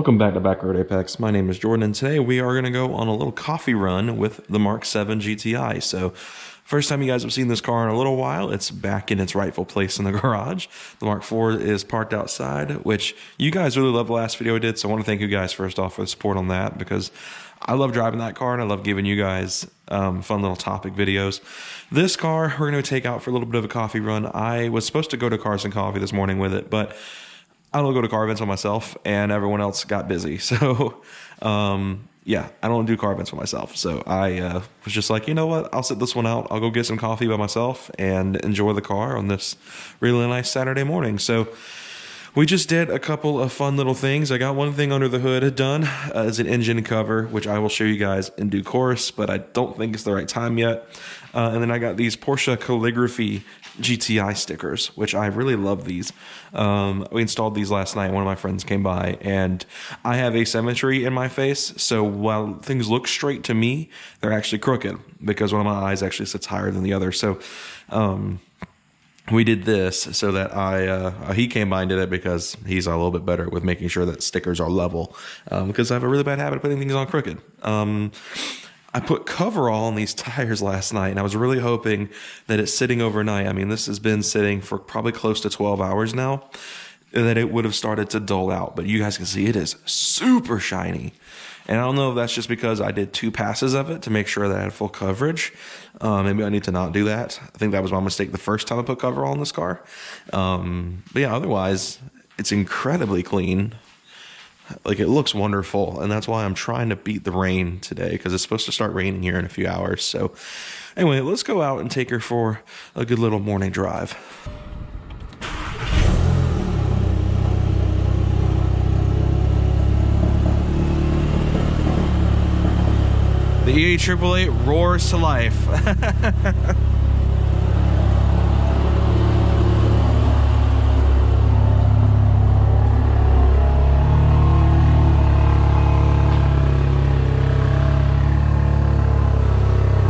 Welcome back to Backroad Apex. My name is Jordan, and today we are going to go on a little coffee run with the MK7 GTI. So, first time you guys have seen this car in a little while. It's back in its rightful place in the garage. The Mark IV is parked outside, which you guys really loved the last video I did, so I want to thank you guys first off for the support on that, because I love driving that car and I love giving you guys fun little topic videos. This car we're going to take out for a little bit of a coffee run. I was supposed to go to Cars and Coffee this morning with it, but I don't go to car events by myself, and everyone else got busy. So, yeah, I don't do car events by myself. So I was just like, you know what? I'll sit this one out. I'll go get some coffee by myself and enjoy the car on this really nice Saturday morning. So we just did a couple of fun little things. I got one thing under the hood done as an engine cover, which I will show you guys in due course, but I don't think it's the right time yet. And then I got these Porsche Calligraphy GTI stickers, which I really love these. We installed these last night. One of my friends came by, and I have asymmetry in my face. So while things look straight to me, they're actually crooked because one of my eyes actually sits higher than the other. So, we did this so that he came by and did it because he's a little bit better with making sure that stickers are level, because I have a really bad habit of putting things on crooked. I put coverall on these tires last night, and I was really hoping that it's sitting overnight. I mean, this has been sitting for probably close to 12 hours now, that it would have started to dull out. But you guys can see it is super shiny. And I don't know if that's just because I did 2 passes of it to make sure that I had full coverage. Maybe I need to not do that. I think that was my mistake the first time I put coverall on this car. But yeah, otherwise, it's incredibly clean. Like, it looks wonderful, and that's why I'm trying to beat the rain today, because it's supposed to start raining here in a few hours. So anyway, let's go out and take her for a good little morning drive. The E888 roars to life.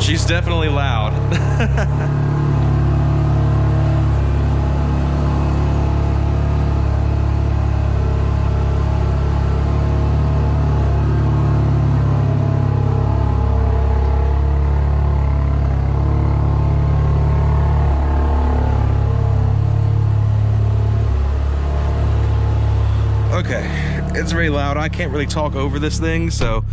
She's definitely loud. Okay, it's very loud. I can't really talk over this thing, so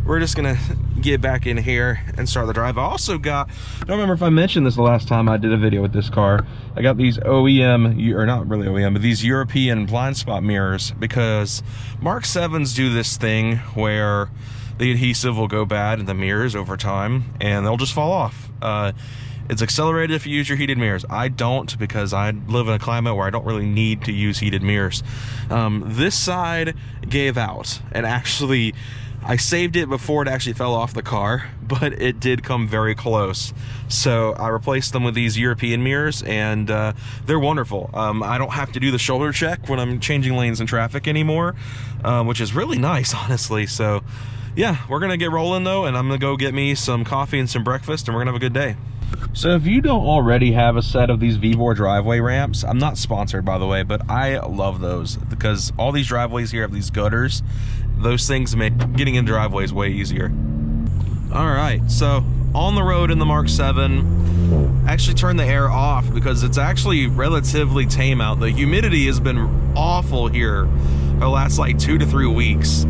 we're just gonna get back in here and start the drive. I also got, I don't remember if I mentioned this the last time I did a video with this car. I got these OEM, or not really OEM, but these European blind spot mirrors, because Mark 7s do this thing where the adhesive will go bad in the mirrors over time and they'll just fall off. It's accelerated if you use your heated mirrors. I don't, because I live in a climate where I don't really need to use heated mirrors. This side gave out, and actually I saved it before it actually fell off the car, but it did come very close. So I replaced them with these European mirrors, and they're wonderful. I don't have to do the shoulder check when I'm changing lanes in traffic anymore, which is really nice, honestly. So yeah, we're gonna get rolling though, and I'm gonna go get me some coffee and some breakfast, and we're gonna have a good day. So if you don't already have a set of these VVOR driveway ramps, I'm not sponsored by the way, but I love those, because all these driveways here have these gutters. Those things make getting in driveways way easier. All right, so on the road in the Mark 7, actually turn the air off because it's actually relatively tame out. The humidity has been awful here for the last like 2 to 3 weeks.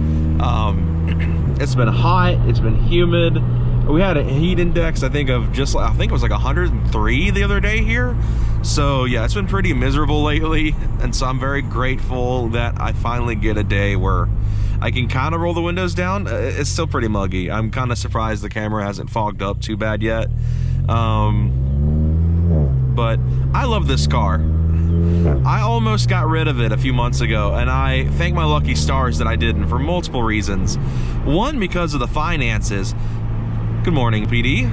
It's been hot, it's been humid. We had a heat index, I think it was like 103 the other day here. So yeah, it's been pretty miserable lately. And so I'm very grateful that I finally get a day where I can kind of roll the windows down. It's still pretty muggy. I'm kind of surprised the camera hasn't fogged up too bad yet. But I love this car. I almost got rid of it a few months ago, and I thank my lucky stars that I didn't, for multiple reasons. One, because of the finances. Good morning, PD.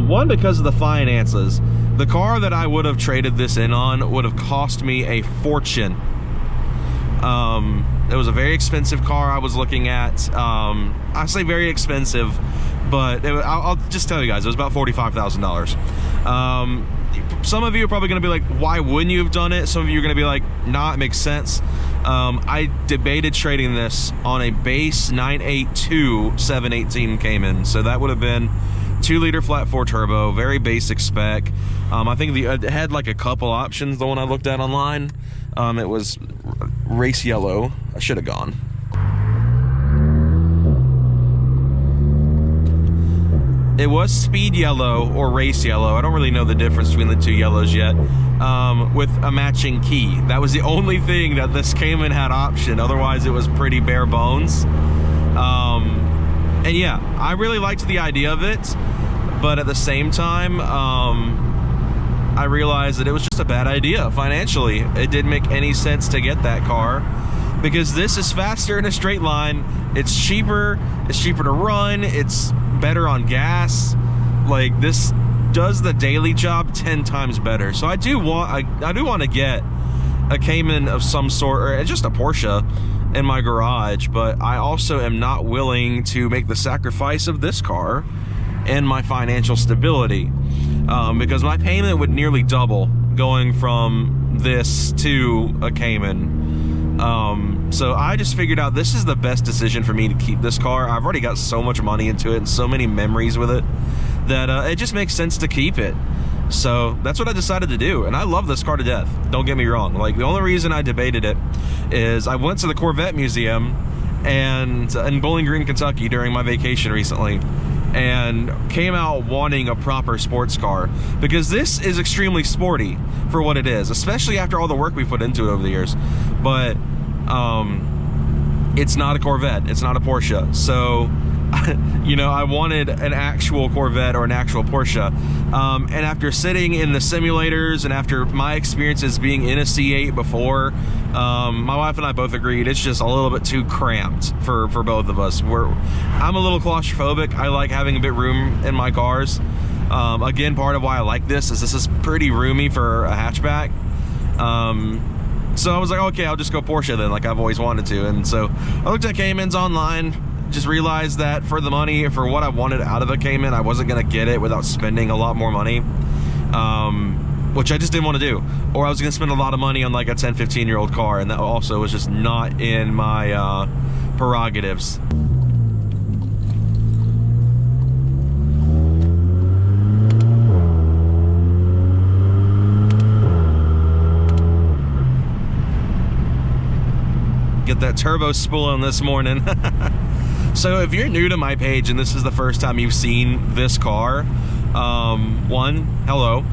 One, because of the finances. The car that I would have traded this in on would have cost me a fortune. It was a very expensive car I was looking at. I say very expensive, but I'll just tell you guys, it was about $45,000. some of you are probably going to be like, why wouldn't you have done it? Some of you are going to be like, nah, it makes sense. I debated trading this on a base 982 718 Cayman. So that would have been 2-liter flat 4 turbo, very basic spec. I think it had like a couple options, the one I looked at online. It was race yellow. I should have gone. It was speed yellow or race yellow. I don't really know the difference between the two yellows yet. With a matching key. That was the only thing that this Cayman had option. Otherwise, it was pretty bare bones. And yeah, I really liked the idea of it. But at the same time, I realized that it was just a bad idea financially. It didn't make any sense to get that car. Because this is faster in a straight line. It's cheaper to run. It's better on gas. Like, this does the daily job 10 times better. So I do want to get a Cayman of some sort, or just a Porsche in my garage, but I also am not willing to make the sacrifice of this car and my financial stability, because my payment would nearly double going from this to a Cayman. So I just figured out this is the best decision for me to keep this car. I've already got so much money into it and so many memories with it that it just makes sense to keep it. So that's what I decided to do, and I love this car to death. Don't get me wrong. Like, the only reason I debated it is I went to the Corvette Museum and in Bowling Green, Kentucky during my vacation recently, and came out wanting a proper sports car, because this is extremely sporty for what it is, especially after all the work we put into it over the years. But it's not a Corvette, it's not a Porsche. So you know, I wanted an actual Corvette or an actual Porsche. And after sitting in the simulators and after my experiences being in a C8 before, my wife and I both agreed it's just a little bit too cramped for both of us. I'm a little claustrophobic. I like having a bit of room in my cars. Again, part of why I like this is pretty roomy for a hatchback. So I was like, okay, I'll just go Porsche then, like I've always wanted to. And so I looked at Caymans online, just realized that for the money, for what I wanted out of a Cayman, I wasn't gonna get it without spending a lot more money, which I just didn't want to do. Or I was gonna spend a lot of money on like a 10, 15-year-old car, and that also was just not in my prerogatives. Get that turbo spool on this morning. So if you're new to my page and this is the first time you've seen this car, one, hello.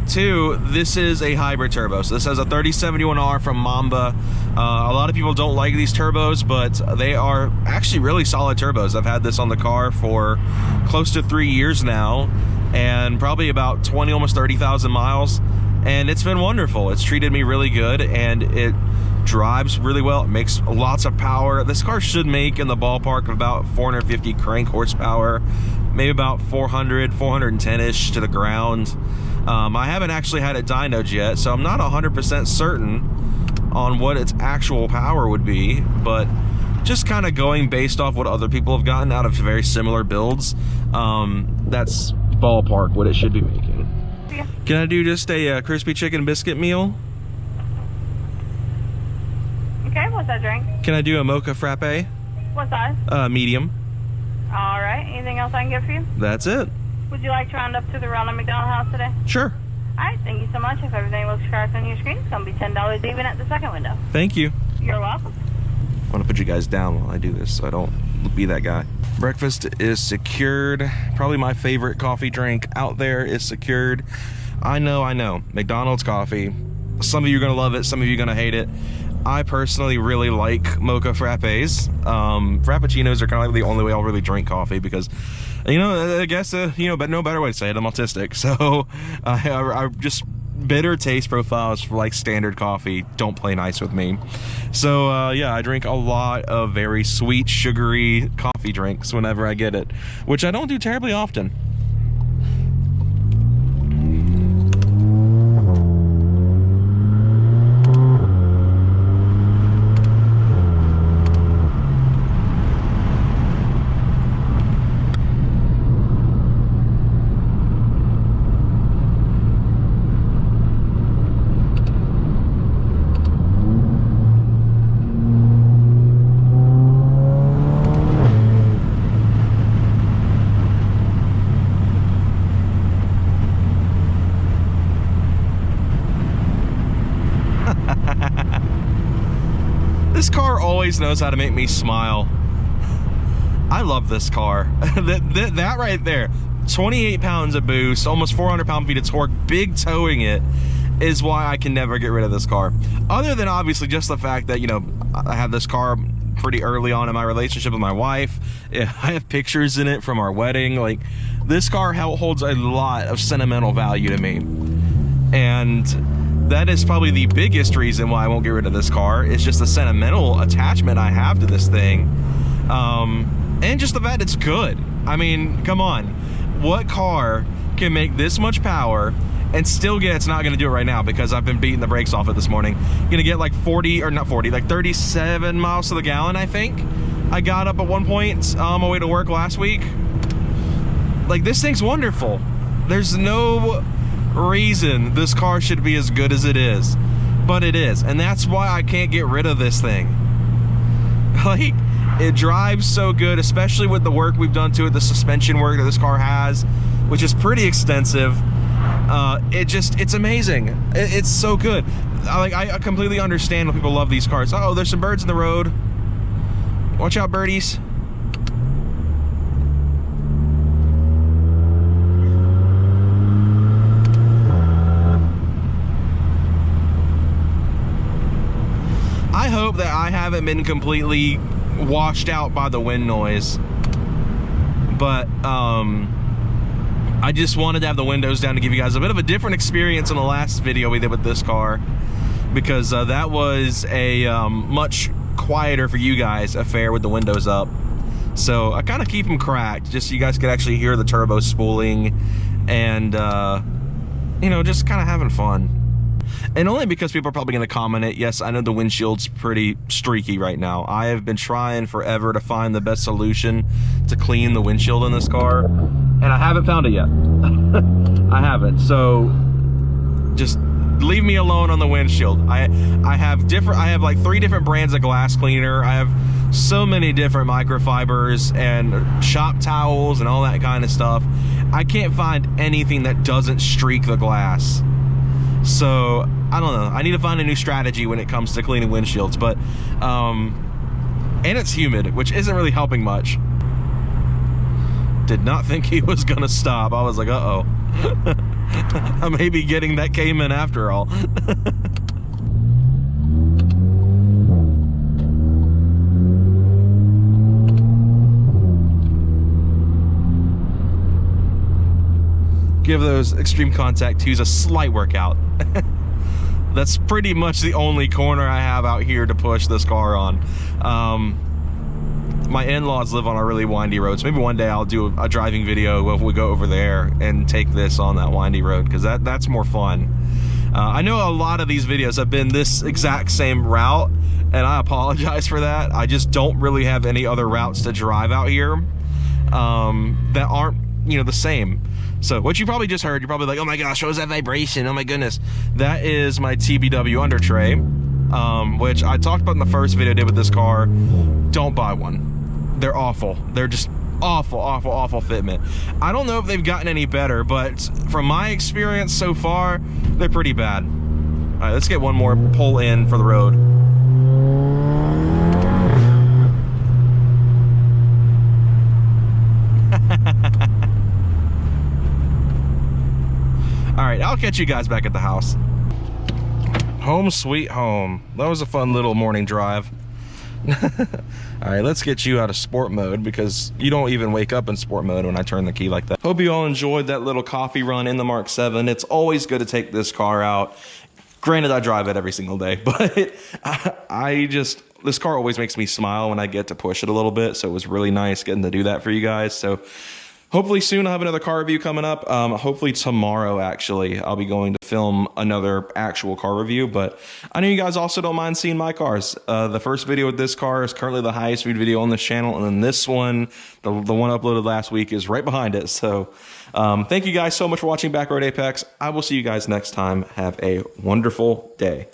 Two, this is a hybrid turbo. So this has a 3071R from Mamba. A lot of people don't like these turbos, but they are actually really solid turbos. I've had this on the car for close to 3 years now, and probably about 20, almost 30,000 miles. And it's been wonderful. It's treated me really good, and it drives really well. It makes lots of power. This car should make in the ballpark of about 450 crank horsepower, maybe about 400, 410-ish to the ground. I haven't actually had it dynoed yet, so I'm not 100% certain on what its actual power would be, but just kind of going based off what other people have gotten out of very similar builds, that's ballpark what it should be making. Can I do just a crispy chicken biscuit meal? Okay, what's that drink? Can I do a mocha frappe? What size? Medium. All right, anything else I can get for you? That's it. Would you like to round up to the Ronald McDonald House today? Sure. All right, thank you so much. If everything looks correct on your screen, it's going to be $10 even at the second window. Thank you. You're welcome. I want to put you guys down while I do this so I don't be that guy. Breakfast is secured. Probably my favorite coffee drink out there is secured. I know. McDonald's coffee. Some of you are going to love it, some of you are going to hate it. I personally really like mocha frappes. Frappuccinos are kind of like the only way I'll really drink coffee because, you know, I guess, you know, but no better way to say it, I'm autistic. So I just, bitter taste profiles for like standard coffee don't play nice with me. So yeah, I drink a lot of very sweet, sugary coffee drinks whenever I get it, which I don't do terribly often. always knows how to make me smile. I love this car. that right there, 28 pounds of boost, almost 400 pound-feet of torque, big towing it, is why I can never get rid of this car. Other than obviously just the fact that, you know, I had this car pretty early on in my relationship with my wife. I have pictures in it from our wedding. Like, this car holds a lot of sentimental value to me. And that is probably the biggest reason why I won't get rid of this car. It's just the sentimental attachment I have to this thing. And just the fact it's good. I mean, come on. What car can make this much power and still get, it's not gonna do it right now because I've been beating the brakes off it this morning. Gonna get like 40, or not 40, like 37 miles to the gallon, I think. I got up at one point on my way to work last week. Like, this thing's wonderful. There's no reason this car should be as good as it is, but it is. And that's why I can't get rid of this thing. Like, it drives so good, especially with the work we've done to it, the suspension work that this car has, which is pretty extensive. It's amazing. It's so good. I completely understand when people love these cars. Uh oh, there's some birds in the road. Watch out, birdies. I hope that I haven't been completely washed out by the wind noise, but I just wanted to have the windows down to give you guys a bit of a different experience in the last video we did with this car, because that was a much quieter for you guys affair with the windows up. So I kind of keep them cracked just so you guys could actually hear the turbo spooling and you know, just kind of having fun. And only because people are probably going to comment it. Yes, I know the windshield's pretty streaky right now. I have been trying forever to find the best solution to clean the windshield in this car, and I haven't found it yet. I haven't. So just leave me alone on the windshield. I have like 3 different brands of glass cleaner. I have so many different microfibers and shop towels and all that kind of stuff. I can't find anything that doesn't streak the glass. So I don't know, I need to find a new strategy when it comes to cleaning windshields. But and it's humid, which isn't really helping much. Did not think he was gonna stop. I was like, uh-oh. I may be getting that Cayman after all. Give those extreme contact twos a slight workout. That's pretty much the only corner I have out here to push this car on. My in-laws live on a really windy road, so maybe one day I'll do a driving video if we go over there and take this on that windy road, because that's more fun. I know a lot of these videos have been this exact same route, and I apologize for that. I just don't really have any other routes to drive out here that aren't, you know, the same. So what you probably just heard, you're probably like, oh my gosh, what was that vibration? Oh my goodness. That is my TBW under tray, which I talked about in the first video I did with this car. Don't buy one. They're awful. They're just awful, awful, awful fitment. I don't know if they've gotten any better, but from my experience so far, they're pretty bad. All right, let's get one more pull in for the road. All right, I'll catch you guys back at the house. Home sweet home. That was a fun little morning drive. All right, let's get you out of sport mode, because you don't even wake up in sport mode when I turn the key like that. Hope you all enjoyed that little coffee run in the Mark 7. It's always good to take this car out. Granted, I drive it every single day, but this car always makes me smile when I get to push it a little bit. So it was really nice getting to do that for you guys. So hopefully soon I'll have another car review coming up. Hopefully tomorrow, actually, I'll be going to film another actual car review. But I know you guys also don't mind seeing my cars. The first video with this car is currently the highest viewed video on this channel. And then this one, the one uploaded last week, is right behind it. So thank you guys so much for watching Backroad Apex. I will see you guys next time. Have a wonderful day.